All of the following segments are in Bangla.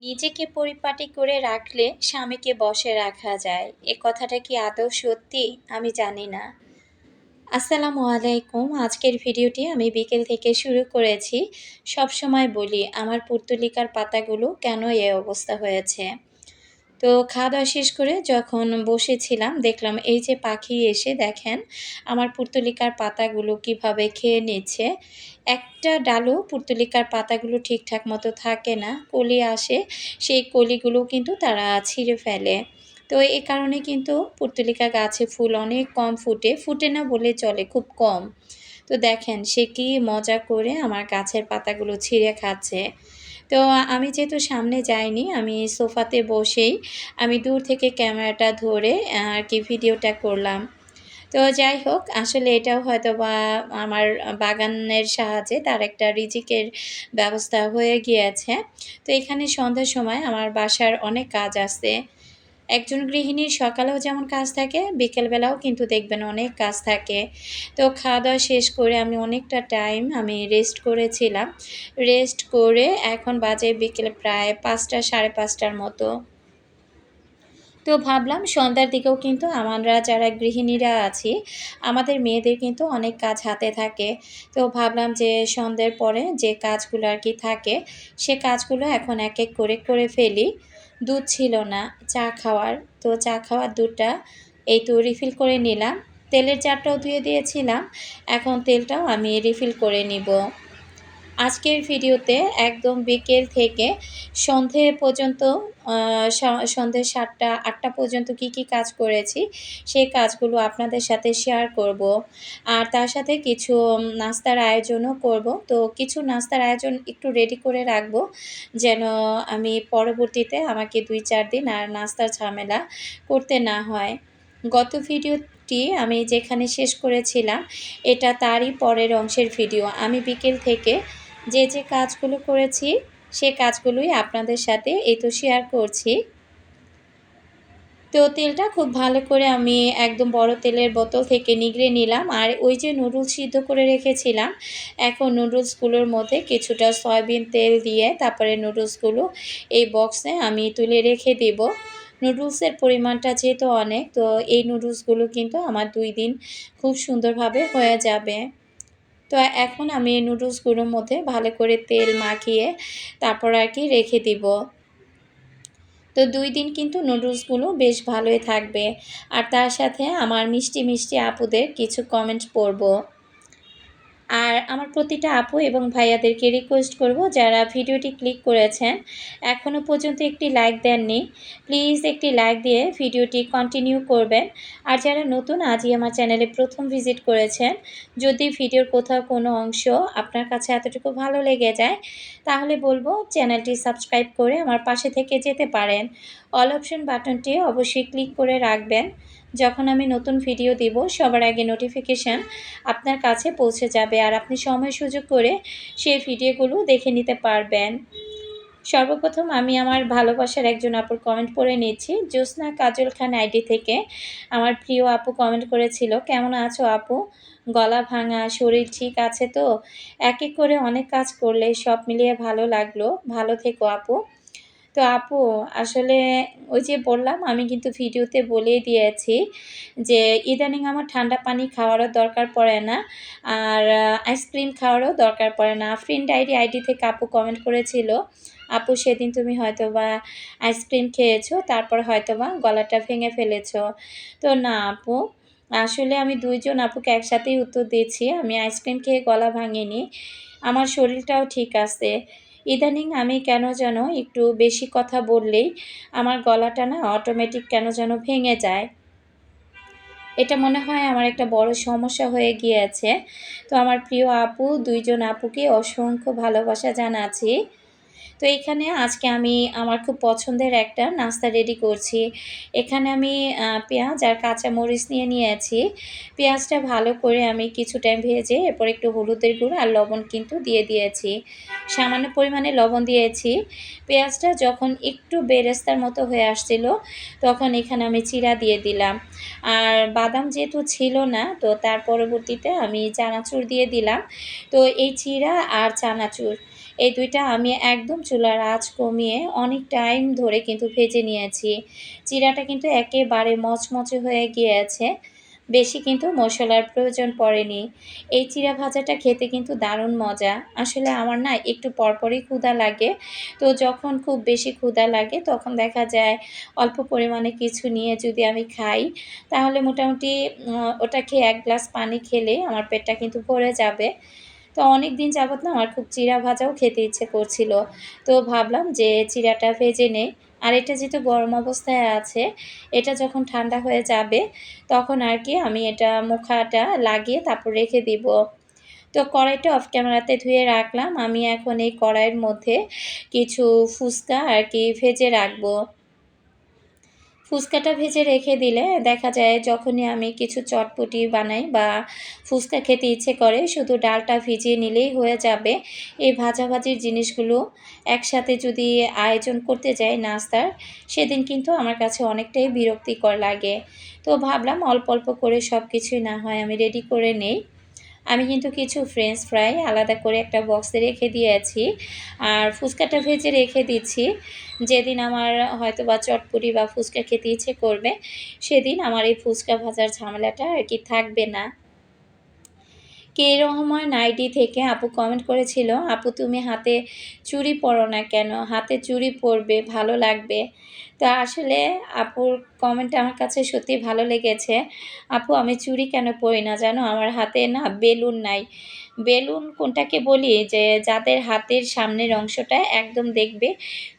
নিজেকে পরিপাটি করে রাখলে স্বামীকে বশে রাখা যায়। এ কথাটা কি আদৌ সত্যি? আমি জানি না। আসসালামু আলাইকুম। আজকের ভিডিওটি আমি বিকেল থেকে শুরু করেছি। সবসময় বলি আমার পুর্তলিকার পাতাগুলো কেন এ অবস্থা হয়েছে। তো খাওয়া-দাওয়া শেষ করে যখন বসেছিলাম দেখলাম এই যে পাখি এসে দেখেন আমার পুর্তলিকার পাতাগুলো কিভাবে খেয়ে নিচ্ছে। একটা ডালও পুর্তলিকার পাতাগুলো ঠিকঠাক মতো থাকে না। কলি আসে, সেই কলিগুলো কিন্তু তারা ছিঁড়ে ফেলে। তো এ কারণে কিন্তু পুর্তলিকা গাছে ফুল অনেক কম ফুটে। ফুটে না বললেই চলে, খুব কম। তো দেখেন সে কি মজা করে আমার গাছের পাতাগুলো ছিঁড়ে খাচ্ছে। তো আমি যেহেতু সামনে যাইনি, আমি সোফাতে বসেই আমি দূর থেকে ক্যামেরাটা ধরে আর কি ভিডিওটা করলাম। তো যাই হোক, আসলে এটাও হয়তোবা আমার বাগানের সাহায্যে তার একটা রিজিকের ব্যবস্থা হয়ে গিয়েছে। তো এখানে সন্ধ্যার সময় আমার বাসার অনেক কাজ আছে। একজন গৃহিণীর সকালেও যেমন কাজ থাকে, বিকেলবেলাও কিন্তু দেখবেন অনেক কাজ থাকে। তো খাওয়া-দাওয়া শেষ করে আমি অনেকটা টাইম আমি রেস্ট করেছিলাম। রেস্ট করে এখন বাজে বিকেল প্রায় ৫টা ৫:৩০টার মতো। তো ভাবলাম সন্ধ্যার দিকেও কিন্তু আমরা যারা গৃহিণীরা আছি, আমাদের মেয়েদের কিন্তু অনেক কাজ হাতে থাকে। তো ভাবলাম যে সন্ধ্যের পরে যে কাজগুলো আর কি থাকে, সে কাজগুলো এখন এক এক করে করে ফেলি। দুধ ছিল না চা খাওয়ার, তো চা খাওয়ার দুধটা এই তো রিফিল করে নিলাম। তেলের জারটাও ধুয়ে দিয়েছিলাম, এখন তেলটাও আমি রিফিল করে নিব। আজকের ভিডিওতে একদম বিকেল থেকে সন্ধে পর্যন্ত আ স সন্ধ্যে ৭টা-৮টা পর্যন্ত কি কাজ করেছি, সেই কাজগুলো আপনাদের সাথে শেয়ার করব। আর তার সাথে কিছু নাস্তার আয়োজনও করব। তো কিছু নাস্তার আয়োজন একটু রেডি করে রাখব, যেন আমি পরবর্তীতে আমাকে ২-৪ দিন আর নাস্তার ঝামেলা করতে না হয়। গত ভিডিওটি আমি যেখানে শেষ করেছিলাম, এটা তারই পরের অংশের ভিডিও। আমি বিকেল থেকে যে কাজগুলো করেছি, সে কাজগুলোই আপনাদের সাথে এই তো শেয়ার করছি। তো তেলটা খুব ভালো করে আমি একদম বড় তেলের বোতল থেকে নিগড়ে নিলাম। আর ওই যে নুডলস সিদ্ধ করে রেখেছিলাম, এখন নুডলসগুলোর মধ্যে কিছুটা সয়াবিন তেল দিয়ে তারপরে নুডলসগুলো এই বক্সে আমি তুলে রেখে দেব। নুডলসের পরিমাণটা যেহেতু অনেক, তো এই নুডলসগুলো কিন্তু আমার ২ দিন খুব সুন্দরভাবে হয়ে যাবে। তো এখন আমি এই নুডলসগুলোর মধ্যে ভালো করে তেল মাখিয়ে তারপর আর কি রেখে দিব। তো ২ দিন কিন্তু নুডলসগুলো বেশ ভালোই থাকবে। আর তার সাথে আমার মিষ্টি আপুদের কিছু কমেন্ট পড়ব। আর আমার প্রতিটা আপু এবং ভাইয়াদেরকে রিকোয়েস্ট করব, যারা ভিডিওটি ক্লিক করেছেন এখনও পর্যন্ত একটি লাইক দেননি, প্লিজ একটি লাইক দিয়ে ভিডিওটি কন্টিনিউ করবেন। আর যারা নতুন আজই আমার চ্যানেলে প্রথম ভিজিট করেছেন, যদি ভিডিওর কোথাও কোনো অংশ আপনার কাছে এতটুকু ভালো লেগে যায়, তাহলে বলবো চ্যানেলটি সাবস্ক্রাইব করে আমার পাশে থেকে যেতে পারেন। অল অপশন বাটনটি অবশ্যই ক্লিক করে রাখবেন। যখন আমি নতুন ভিডিও দিব, সবার আগে নোটিফিকেশান আপনার কাছে পৌঁছে যাবে আর আপনি সময় সুযোগ করে সেই ভিডিওগুলো দেখে নিতে পারবেন। সর্বপ্রথম আমি আমার ভালোবাসার একজন আপুর কমেন্ট পড়ে নিচ্ছি। জ্যোৎস্না কাজল খান আইডি থেকে আমার প্রিয় আপু কমেন্ট করেছিল, কেমন আছো আপু? গলা ভাঙা, শরীর ঠিক আছে তো? এক এক করে অনেক কাজ করলে সব মিলিয়ে ভালো লাগলো। ভালো থেকো আপু। তো আপু, আসলে ওই যে বললাম, আমি কিন্তু ভিডিওতে বলেই দিয়েছি যে ইদানিং আমার ঠান্ডা পানি খাওয়ারও দরকার পড়ে না, আর আইসক্রিম খাওয়ারও দরকার পড়ে না। ফ্রেন্ড আইডি থেকে আপু কমেন্ট করেছিল, আপু সেদিন তুমি হয়তোবা আইসক্রিম খেয়েছো, তারপর হয়তোবা গলাটা ভেঙে ফেলেছো। তো না আপু, আসলে আমি ২ জন আপুকে একসাথেই উত্তর দিয়েছি। আমি আইসক্রিম খেয়ে গলা ভাঙিনি, আমার শরীরটাও ঠিক আছে। ইদানিং আমি কেন যেন একটু বেশি কথা বললেই আমার গলাটা না অটোমেটিক কেন যেন ভেঙে যায়। এটা মনে হয় আমার একটা বড় সমস্যা হয়ে গিয়েছে। তো আমার প্রিয় আপু, ২ জন আপুকে অসংখ্য ভালোবাসা জানাচ্ছি। তো এখানে আজকে আমি আমার খুব পছন্দের একটা নাস্তা রেডি করছি। এখানে আমি পেঁয়াজ আর কাঁচামরিচ নিয়ে নিয়েছি। পেঁয়াজটা ভালো করে আমি কিছু টাইম ভেজে এরপর একটু হলুদের গুঁড়ো আর লবণ কিন্তু দিয়ে দিয়েছি। সামান্য পরিমাণে লবণ দিয়েছি। পেঁয়াজটা যখন একটু বেরেস্তার মতো হয়ে আসছিল, তখন এখানে আমি চিড়া দিয়ে দিলাম। আর বাদাম যেহেতু ছিল না, তো তার পরবর্তীতে আমি চানাচুর দিয়ে দিলাম। তো এই চিড়া আর চানাচুর এই ২টা আমি একদম চুলার আঁচ কমিয়ে অনেক টাইম ধরে কিন্তু ভেজে নিয়েছি। চিড়াটা কিন্তু একেবারে মচমচে হয়ে গিয়েছে। বেশি কিন্তু মসলার প্রয়োজন পড়েনি। এই চিড়া ভাজাটা খেতে কিন্তু দারুণ মজা। আসলে আমার না একটু পরপরই ক্ষুধা লাগে। তো যখন খুব বেশি ক্ষুধা লাগে তখন দেখা যায় অল্প পরিমাণে কিছু নিয়ে যদি আমি খাই, তাহলে মোটামুটি ওটা খেয়ে ১ গ্লাস পানি খেলেই আমার পেটটা কিন্তু ভরে যাবে। তো অনেকদিন যাবত না আমার খুব চিড়া ভাজাও খেতে ইচ্ছে করছিল। তো ভাবলাম যে চিড়াটা ভেজে নেই। আর এটা যেহেতু গরম অবস্থায় আছে, এটা যখন ঠান্ডা হয়ে যাবে তখন আর কি আমি এটা মুখাটা লাগিয়ে তারপর রেখে দিব। তো কড়াইটা অফ ক্যামেরাতে ধুয়ে রাখলাম। আমি এখন এই কড়াইয়ের মধ্যে কিছু ফুচকা আর কি ভেজে রাখবো। ফুচকাটা ভেজে রেখে দিলে দেখা যায় যখনই আমি কিছু চটপটি বানাই বা ফুচকা খেতে ইচ্ছে করে শুধু ডালটা ভিজিয়ে নিলেই হয়ে যাবে। এই ভাজাভাজির জিনিসগুলো একসাথে যদি আয়োজন করতে যাই নাস্তার, সেদিন কিন্তু আমার কাছে অনেকটাই বিরক্তিকর লাগে। তো ভাবলাম অল্প, অল্প করে সব কিছুই না হয় আমি রেডি করে নেই। আমি কিন্তু কিছু ফ্রেঞ্চ ফ্রাই আলাদা করে একটা বক্সে রেখে দিয়েছি। আর ফুচকাটা ভেজে রেখে দিচ্ছি। যেদিন আমার হয়তোবা চটপটি বা ফুচকা খেতে ইচ্ছে করবে, সেদিন আমার এই ফুচকা ভাজার ঝামেলাটা আর কি থাকবে না। কে রহমান আইডি থেকে আপু কমেন্ট করেছিল, আপু তুমি হাতে চুড়ি পরো না কেন? হাতে চুড়ি পরবে, ভালো লাগবে। তো আসলে আপুর কমেন্টটা আমার কাছে সত্যিই ভালো লেগেছে। আপু আমি চুড়ি কেন পরি না জানো? আমার হাতে না বেলুন নাই। বেলুন কোনটাকে বলি? যে যাদের হাতের সামনের অংশটা একদম দেখবে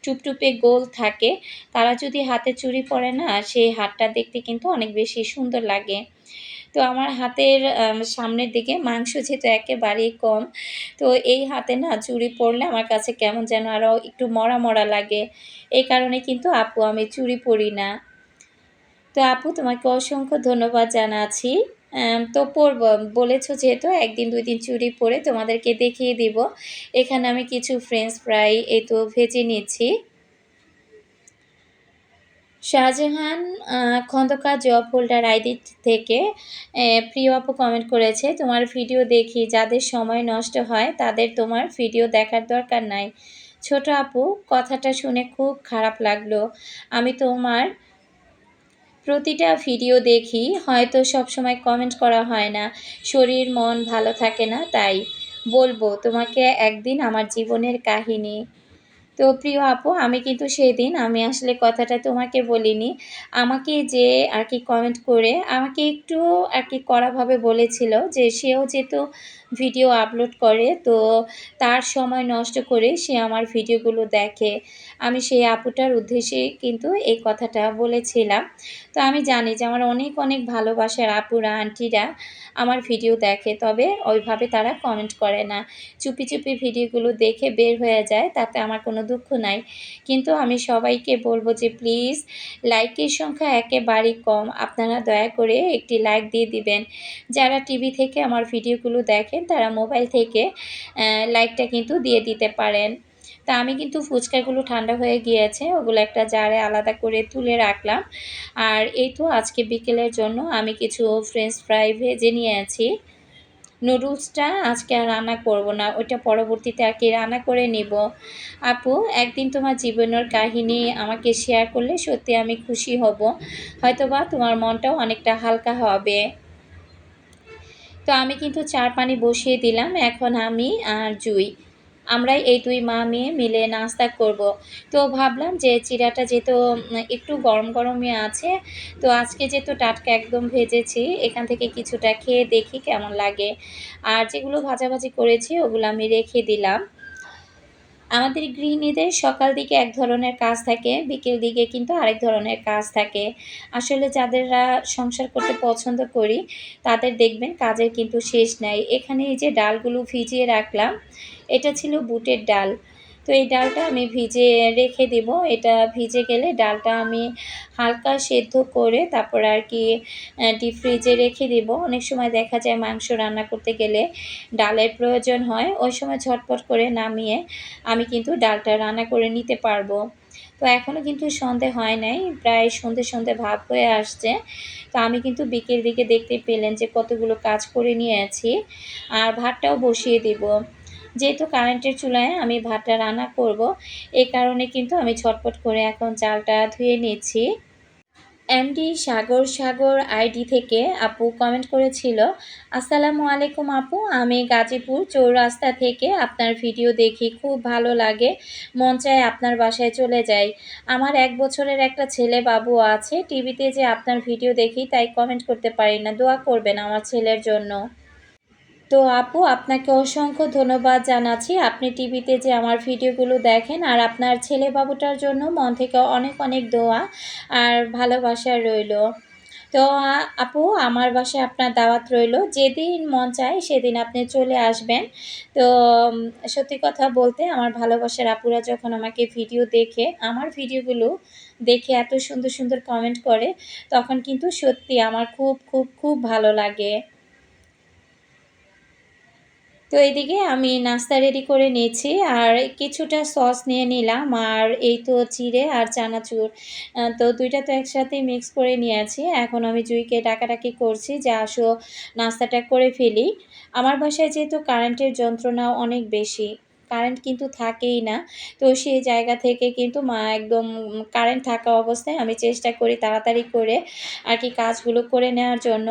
টুপটুপে গোল থাকে, তারা যদি হাতে চুড়ি পরে না, সেই হাতটা দেখতে কিন্তু অনেক বেশি সুন্দর লাগে। তো আমার হাতের সামনের দিকে মাংস যেহেতু একেবারেই কম, তো এই হাতে না চুড়ি পরলে আমার কাছে কেমন যেন আরও একটু মরা, মরা লাগে। এই কারণে কিন্তু আপু আমি চুড়ি পরি না। তো আপু তোমাকে অসংখ্য ধন্যবাদ জানাচ্ছি। তো পরব বলেছ যেহেতু ১ দিন ২ দিন চুড়ি পরে তোমাদেরকে দেখিয়ে দিব। এখানে আমি কিছু ফ্রেঞ্চ ফ্রাই এই তো ভেজে নিচ্ছি। Shahjahan Khandaker job holder ID থেকে প্রিয় আপু কমেন্ট করেছে, তোমার ভিডিও দেখি, যাদের সময় নষ্ট হয় তাদের তোমার ভিডিও দেখার দরকার নাই। ছোট আপু, কথাটা শুনে খুব খারাপ লাগলো। আমি তোমার প্রতিটা ভিডিও দেখি, হয়তো সবসময় কমেন্ট করা হয় না, শরীর মন ভালো থাকে না, তাই বলবো তোমাকে একদিন আমার জীবনের কাহিনী। তো প্রিয় আপু, আমি কিন্তু সেদিন আমি আসলে কথাটা তোমাকে বলিনি। আমাকে যে আর কি কমেন্ট করে আমাকে একটু আর কি কড়াভাবে বলেছিল যে সেও যেহেতু ভিডিও আপলোড করে, তো তার সময় নষ্ট করে সে আমার ভিডিওগুলো দেখে। আমি সেই আপুটার উদ্দেশ্যেই কিন্তু এই কথাটা বলেছিলাম। তো আমি জানি যে আমার অনেক, অনেক ভালোবাসার আপুরা, আন্টিরা আমার ভিডিও দেখে, তবে ওইভাবে তারা কমেন্ট করে না। চুপি, চুপি ভিডিওগুলো দেখে বের হয়ে যায়, তাতে আমার কোনো দুঃখ নাই। কিন্তু আমি সবাইকে বলব যে প্লিজ লাইকের সংখ্যা একেবারেই কম। আপনারা দয়া করে একটি লাইক দিয়ে দিবেন। যারা টিভি থেকে আমার ভিডিওগুলো দেখেন তারা মোবাইল থেকে লাইকটা কিন্তু দিয়ে দিতে পারেন। তা আমি কিন্তু ফুচকাগুলো ঠান্ডা হয়ে গিয়েছে, ওগুলো একটা জারে আলাদা করে তুলে রাখলাম। আর এই তো আজকে বিকেলের জন্য আমি কিছু ফ্রেঞ্চ ফ্রাই ভেজে নিয়েছি। নুডলসটা আজকে আর রান্না করব না, ওইটা পরবর্তীতে আর কি রান্না করে নিব। আপু, একদিন তোমার জীবনের কাহিনী আমাকে শেয়ার করলে সত্যি আমি খুশি হব। হয়তোবা তোমার মনটাও অনেকটা হালকা হবে। তো আমি কিন্তু চার পানি বসিয়ে দিলাম। এখন আমি আর জুই আমরাই এই ২ মা মেয়ে মিলে নাস্তা করব। তো ভাবলাম যে চিড়াটা যেহেতু একটু গরম গরমই আছে, তো আজকে যেহেতু টাটকা একদম ভেজেছি, এখান থেকে কিছুটা খেয়ে দেখি কেমন লাগে। আর যেগুলো ভাজাভাজি করেছি ওগুলো আমি রেখে দিলাম। আমাদের গৃহিণীদের সকাল দিকে এক ধরনের কাজ থাকে, বিকেল দিকে কিন্তু আরেক ধরনের কাজ থাকে। আসলে যাদেররা সংসার করতে পছন্দ করি, তাদের দেখবেন কাজের কিন্তু শেষ নাই। এখানে এই যে ডালগুলো ভিজিয়ে রাখলাম, এটা ছিল বুটের ডাল। তো এই ডালটা আমি ভিজিয়ে রেখে দিব। এটা ভিজে গেলে ডালটা আমি হালকা সেদ্ধ করে তারপর আর কি ডিপ ফ্রিজে রেখে দিব। অনেক সময় দেখা যায় মাংস রান্না করতে গেলে ডালের প্রয়োজন হয়, ওই সময় ঝটপট করে নামিয়ে আমি কিন্তু ডালটা রান্না করে নিতে পারবো। তো এখনও কিন্তু সন্ধে হয় নাই, প্রায় সন্ধে, সন্ধে ভাব হয়ে আসছে। তো আমি কিন্তু বিকেল দিকে দেখতেই পেলেন যে কতগুলো কাজ করে নিয়েছি। আর ভাতটাও বসিয়ে দিব। যেহেতু কারেন্টের চুলায় আমি ভাতটা রান্না করব, এই কারণে কিন্তু আমি ঝটপট করে এখন চালটা ধুয়ে নিচ্ছি। এমডি সাগর আইডি থেকে আপু কমেন্ট করেছিল, আসসালামু আলাইকুম আপু, আমি গাজীপুর চৌরাস্তা থেকে আপনার ভিডিও দেখি, খুব ভালো লাগে, মন চায় আপনার বাসায় চলে যাই। আমার 1 বছরের একটা ছেলে বাবু আছে, টিভিতে যে আপনার ভিডিও দেখি তাই কমেন্ট করতে পারি না, দোয়া করবেন আমার ছেলের জন্য। তো আপু, আপনাকে অসংখ্য ধন্যবাদ জানাচ্ছি, আপনি টিভিতে যে আমার ভিডিওগুলো দেখেন, আর আপনার ছেলে বাবুটার জন্য মন থেকে অনেক অনেক দোয়া আর ভালোবাসা রইল। তো আপু, আমার বাসায় আপনার দাওয়াত রইল, যেদিন মন চায় সেদিন আপনি চলে আসবেন। তো সত্যি কথা বলতে, আমার ভালোবাসার আপুরা যখন আমাকে ভিডিও দেখে, আমার ভিডিওগুলো দেখে এত সুন্দর সুন্দর কমেন্ট করে, তখন কিন্তু সত্যি আমার খুব খুব খুব ভালো লাগে। তো এদিকে আমি নাস্তা রেডি করে নিয়েছি, আর কিছুটা সস নিয়ে নিলাম, আর এই তো চিড়ে আর চানাচুর, তো দুইটা তো একসাথে মিক্স করে নিয়েছি। এখন আমি জুইকে ডাকাডাকি করছি যে আসো নাস্তাটা করে ফেলি। আমার বাসায় যেহেতু কারেন্টের যন্ত্রণা অনেক বেশি, কারেন্ট কিন্তু থাকেই না। তো সেই জায়গা থেকে কিন্তু একদম কারেন্ট থাকা অবস্থায় আমি চেষ্টা করি তাড়াতাড়ি করে আর কি কাজগুলো করে নেওয়ার জন্য।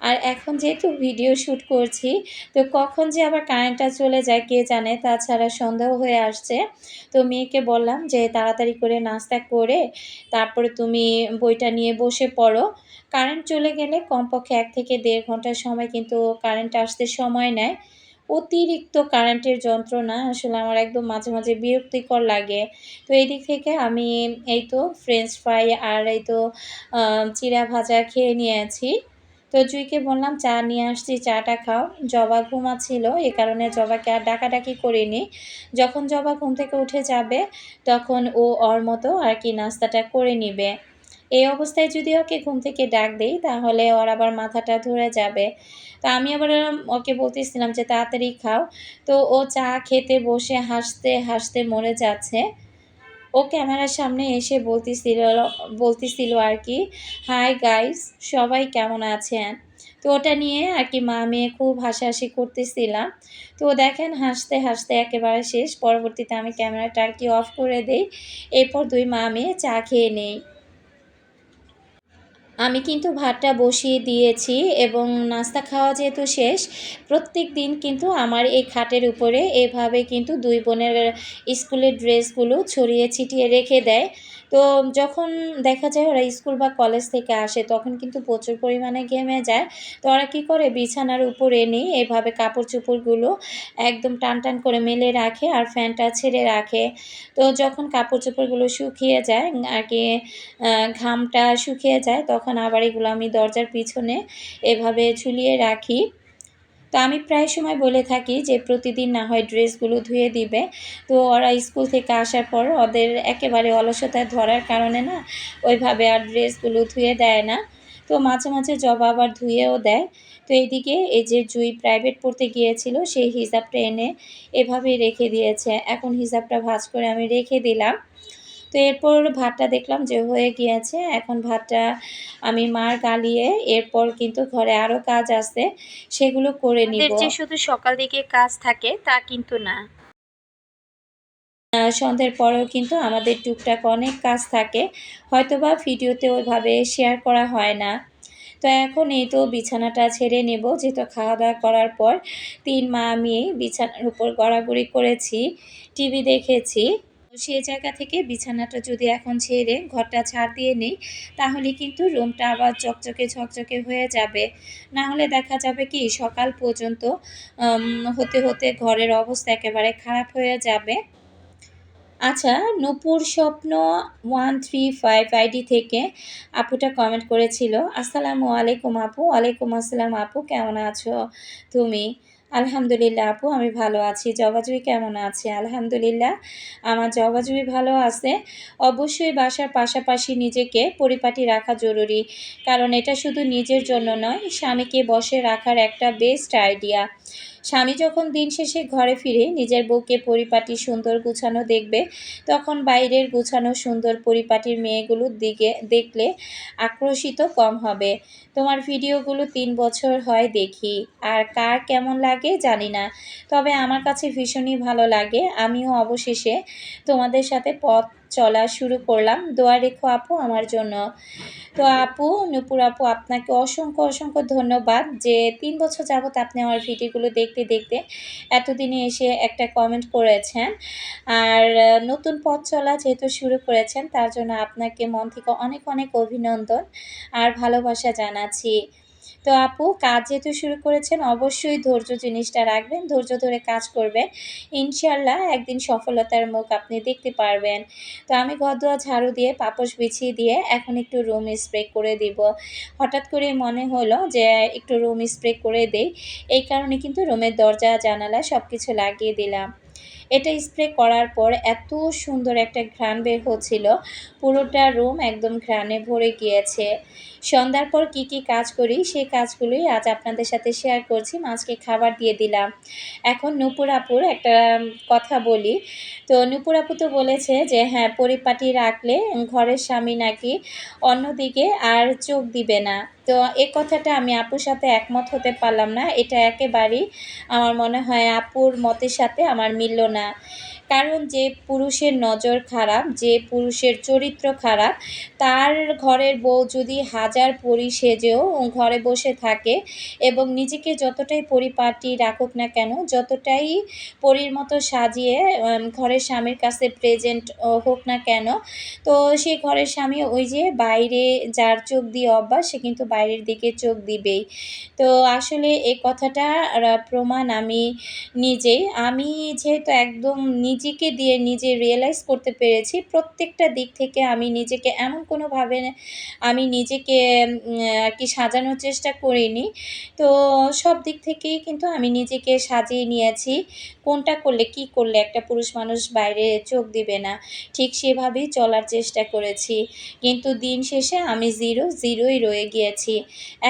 আর এখন যেহেতু ভিডিও শ্যুট করছি, তো কখন যে আবার কারেন্টটা চলে যায় কে জানে, তাছাড়া সন্ধ্যাও হয়ে আসছে। তো মেয়েকে বললাম যে তাড়াতাড়ি করে নাস্তা করে তারপরে তুমি বইটা নিয়ে বসে পড়ো। কারেন্ট চলে গেলে কমপক্ষে 1 থেকে 1.5 ঘন্টা সময় কিন্তু কারেন্ট আসতে সময় নেয়। অতিরিক্ত কারেন্টের যন্ত্রণা আসলে আমার একদম মাঝে মাঝে বিরক্তিকর লাগে। তো এই দিক থেকে আমি এই তো ফ্রেঞ্চ ফ্রাই আর এই তো চিড়া ভাজা খেয়ে নিয়েছি। তো জুঁইকে বললাম চা নিয়ে আসছি, চাটা খাও। জবা ঘুমাচ্ছিল, এ কারণে জবাকে আর ডাকাডাকি করিনি। যখন জবা ঘুম থেকে উঠে যাবে তখন ও ওর মতো আর কি নাস্তাটা করে নিবে। এই অবস্থায় যদি ওকে ঘুম থেকে ডাক দেই তাহলে ওর আবার মাথাটা ধরে যাবে। তো আমি আবার ওকে বলতেছিলাম যে তাড়াতাড়ি খাও। তো ও চা খেতে বসে হাসতে হাসতে মরে যাচ্ছে। ও ক্যামেরার সামনে এসে বলতেছিল আর কি, হাই গাইস, সবাই কেমন আছেন? তো ওটা নিয়ে আর কি মা মেয়ে খুব হাসাহাসি করতেছিলাম। তো দেখেন হাসতে হাসতে একেবারে শেষ। পরবর্তীতে আমি ক্যামেরাটা আর কি অফ করে দেই। এরপর 2 মা মেয়ে চা খেয়ে নেই। আমি কিন্তু ভাতটা বসিয়ে দিয়েছি এবং নাস্তা খাওয়া যেহেতু শেষ, প্রত্যেকদিন কিন্তু আমার এই খাটের উপরে এভাবে কিন্তু 2 বোনের স্কুলের ড্রেসগুলো ছড়িয়ে ছিটিয়ে রেখে দেয়। তো যখন দেখা যায় ওরা স্কুল বা কলেজ থেকে আসে তখন কিন্তু প্রচুর পরিমাণে ঘেমে যায়। তো ওরা কী করে, বিছানার উপর এনেই এভাবে কাপড়-চোপড়গুলো একদম টান করে মেলে রাখে আর ফ্যানটা ছেড়ে রাখে। তো যখন কাপড়-চোপড়গুলো শুকিয়ে যায় আর কি, ঘামটা শুকিয়ে যায়, তখন আবার এগুলো আমি দরজার পিছনে এভাবে ঝুলিয়ে রাখি। তো আমি প্রায় সময় বলে থাকি যে প্রতিদিন না হয় ড্রেসগুলো ধুয়ে দিবে। তো ওরা স্কুল থেকে আসার পর ওদের একেবারে অলসতায় ধরার কারণে না ওইভাবে আর ড্রেসগুলো ধুয়ে দেয় না। তো মাঝে মাঝে জবা আবার ধুয়েও দেয়। তো এইদিকে এই যে জুঁই প্রাইভেট পড়তে গিয়েছিল, সেই হিজাবটা এনে এভাবেই রেখে দিয়েছে। এখন হিজাবটা ভাঁজ করে আমি রেখে দিলাম। তো এরপর ভাতটা দেখলাম যে হয়ে গিয়েছে। এখন ভাতটা আমি মাড় গালিয়ে এরপর কিন্তু ঘরে আরও কাজ আছে, সেগুলো করে নিব। যে শুধু সকাল দিকে কাজ থাকে তা কিন্তু না। সন্ধ্যের পরেও কিন্তু আমাদের টুকটাক অনেক কাজ থাকে, হয়তোবা ভিডিওতে ওইভাবে শেয়ার করা হয় না। তো এখন এই তো বিছানাটা ছেড়ে নেব, যেহেতু খাওয়া-দাওয়া করার পর 3 মা মেয়ে বিছানার উপর গড়াগড়ি করেছি, টিভি দেখেছি। সেই জায়গা থেকে বিছানাটা যদি এখন ছেড়ে ঘরটা ঝাড় দিয়ে নেই, তাহলে কিন্তু রুমটা আবার চকচকে ঝকঝকে হয়ে যাবে। না হলে দেখা যাবে কি সকাল পর্যন্ত হতে হতে ঘরের অবস্থা একেবারে খারাপ হয়ে যাবে। আচ্ছা, নূপুর স্বপ্ন 135 আইডি থেকে আপুটা কমেন্ট করেছিল, আসসালামু আলাইকুম আপু। ওয়ালাইকুম আসসালাম আপু, কেমন আছো তুমি? আলহামদুলিল্লাহ আপু, আমি ভালো আছি। জবাজুই কেমন আছে? আলহামদুলিল্লাহ, আমার জবাজুই ভালো আছে। অবশ্যই বাসার পাশাপাশি নিজেকে পরিপাটি রাখা জরুরি, কারণ এটা শুধু নিজের জন্য নয়, স্বামীকে বশে রাখার একটা বেস্ট আইডিয়া। স্বামী যখন দিন শেষে ঘরে ফিরে নিজের বউকে পরিপাটি সুন্দর গুছানো দেখবে, তখন বাইরের গুছানো সুন্দর পরিপাটির মেয়েগুলোর দিকে দেখলে আকর্ষিত কম হবে। তোমার ভিডিওগুলো ৩ বছর হয় দেখি, আর কার কেমন লাগে জানি না, তবে আমার কাছে ভীষণই ভালো লাগে। আমিও অবশেষে তোমাদের সাথে পথ চলা শুরু করলাম। দোয়া রেখো আপু আমার জন্য। তো আপু, নূপুর আপু, আপনাকে অসংখ্য অসংখ্য ধন্যবাদ যে ৩ বছর যাবত আপনি আমার ভিডিওগুলো দেখতে দেখতে এতদিনে এসে একটা কমেন্ট করেছেন। আর নতুন পথ চলা যেহেতু শুরু করেছেন, তার জন্য আপনাকে মন থেকে অনেক অনেক অভিনন্দন আর ভালোবাসা জানাচ্ছি। তো আপু, কাজ যেহেতু শুরু করেছেন, অবশ্যই ধৈর্য জিনিসটা রাখবেন, ধৈর্য ধরে কাজ করবেন। ইনশাআল্লাহ একদিন সফলতার মুখ আপনি দেখতে পারবেন। তো আমি ঘর-দুয়ার ঝাড়ু দিয়ে পাপোশ বিছিয়ে দিয়ে এখন একটু রুম স্প্রে করে দিব। হঠাৎ করে মনে হলো যে একটু রুম স্প্রে করে দেই। এই কারণে কিন্তু রুমের দরজা জানালা সব কিছু লাগিয়ে দিলাম। এটা স্প্রে করার পর এত সুন্দর একটা ঘ্রাণ বের হচ্ছিল, পুরোটা রুম একদম ঘ্রাণে ভরে গিয়েছে। সন্ধ্যার পর কি কি কাজ করি সেই কাজগুলোই আজ আপনাদের সাথে শেয়ার করছি। মাছকে খাবার দিয়ে দিলাম। এখন নূপুর আপুর একটা কথা বলি। তো নূপুর আপু তো বলেছে যে হ্যাঁ, পরিপাটি রাখলে ঘরের স্বামী নাকি অন্যদিকে আর চোখ দিবে না। তো এ কথাটা আমি আপুর সাথে একমত হতে পারলাম না। এটা একেবারেই আমার মনে হয় আপুর মতের সাথে আমার মিলল না। কারণ যে পুরুষের নজর খারাপ, যে পুরুষের চরিত্র খারাপ, তার ঘরের বউ যদি হাজার পরী সেজেও ঘরে বসে থাকে এবং নিজেকে যতটাই পরিপাটি রাখুক না কেন, যতটাই পরীর মতো সাজিয়ে ঘরের স্বামীর কাছে প্রেজেন্ট হোক না কেন, তো সেই ঘরের স্বামী ওই যে বাইরে যার চোখ দিয়ে অভ্যাস, সে কিন্তু বাইরের দিকে চোখ দিবেই। তো আসলে এই কথাটার প্রমাণ আমি নিজেই। আমি যেহেতু একদম নিজেকে দিয়ে নিজে রিয়ালাইজ করতে পেরেছি, প্রত্যেকটা দিক থেকে আমি নিজেকে এমন কোনোভাবে আমি নিজেকে আরকি সাজানোর চেষ্টা করিনি। তো সব দিক থেকেই কিন্তু আমি নিজেকে সাজিয়ে নিয়েছি। কোনটা করলে, কি করলে একটা পুরুষ মানুষ বাইরে চোখ দিবে না, ঠিক সেভাবেই চলার চেষ্টা করেছি। কিন্তু দিন শেষে আমি জিরোই রয়ে গিয়েছি।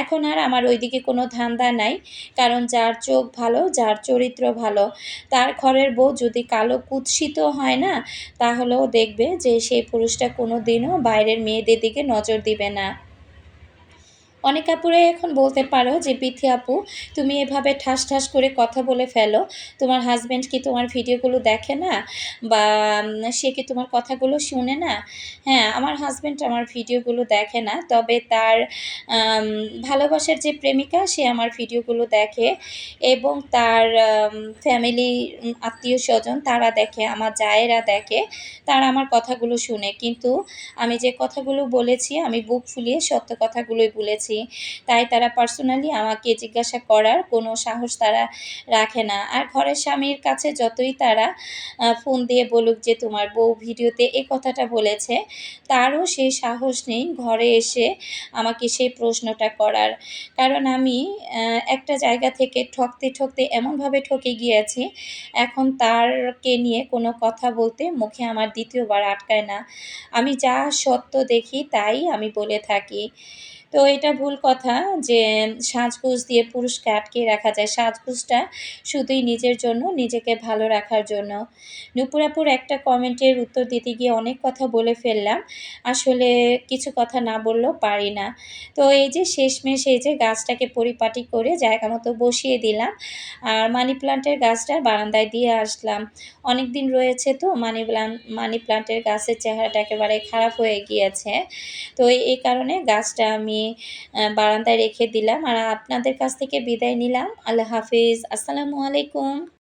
এখন আর আমার ওইদিকে কোনো ধান্দা নাই। কারণ যার চোখ ভালো, যার চরিত্র ভালো, তার ঘরের বউ যদি কালো কুৎসিত হয় না, তাহলেও দেখবে যে সেই পুরুষটা কোনোদিনও বাইরের মেয়েদের দিকে নজর দিবে না। অনেক আপুরাই এখন বলতে পারো যে পিথি আপু, তুমি এভাবে ঠাস ঠাস করে কথা বলে ফেলো, তোমার হাজব্যান্ড কি তোমার ভিডিওগুলো দেখে না, বা সে কি তোমার কথাগুলো শুনে না? হ্যাঁ, আমার হাজব্যান্ড আমার ভিডিওগুলো দেখে না, তবে তার ভালোবাসার যে প্রেমিকা, সে আমার ভিডিওগুলো দেখে এবং তার ফ্যামিলি, আত্মীয় স্বজন তারা দেখে, আমার জায়েরা দেখে, তারা আমার কথাগুলো শুনে। কিন্তু আমি যে কথাগুলো বলেছি, আমি বুক ফুলিয়ে সত্য কথাগুলোই বলেছি। তাই তারা পার্সোনালি আমাকে জিজ্ঞাসা করার কোনো সাহস তারা রাখে না। আর ঘরের স্বামীর কাছে যতই তারা ফোন দিয়ে বলুক যে তোমার বউ ভিডিওতে এ কথাটা বলেছে, তারও সেই সাহস নেই ঘরে এসে আমাকে সেই প্রশ্নটা করার। কারণ আমি একটা জায়গা থেকে ঠকতে ঠকতে এমনভাবে ঠকে গিয়েছি, এখন তারকে নিয়ে কোনো কথা বলতে মুখে আমার দ্বিতীয়বার আটকায় না। আমি যা সত্য দেখি তাই আমি বলে থাকি। তো এটা ভুল কথা যে সাজগোজ দিয়ে পুরুষকে আটকিয়ে রাখা যায়। সাজগোজটা শুধুই নিজের জন্য, নিজেকে ভালো রাখার জন্য। নূপুর আপুর একটা কমেন্টের উত্তর দিতে গিয়ে অনেক কথা বলে ফেললাম। আসলে কিছু কথা না বললেও পারি না। তো এই যে শেষমেশ এই যে গাছটাকে পরিপাটি করে জায়গা মতো বসিয়ে দিলাম। আর মানি প্লান্টের গাছটা বারান্দায় দিয়ে আসলাম। অনেকদিন রয়েছে তো মানি প্লান্টের গাছের চেহারাটা একেবারে খারাপ হয়ে গিয়েছে। তো এই কারণে গাছটা আমি বারান্দায় রেখে দিলাম। আর আপনাদের কাছ থেকে বিদায় নিলাম। আল্লাহ হাফিজ। আসসালামু আলাইকুম।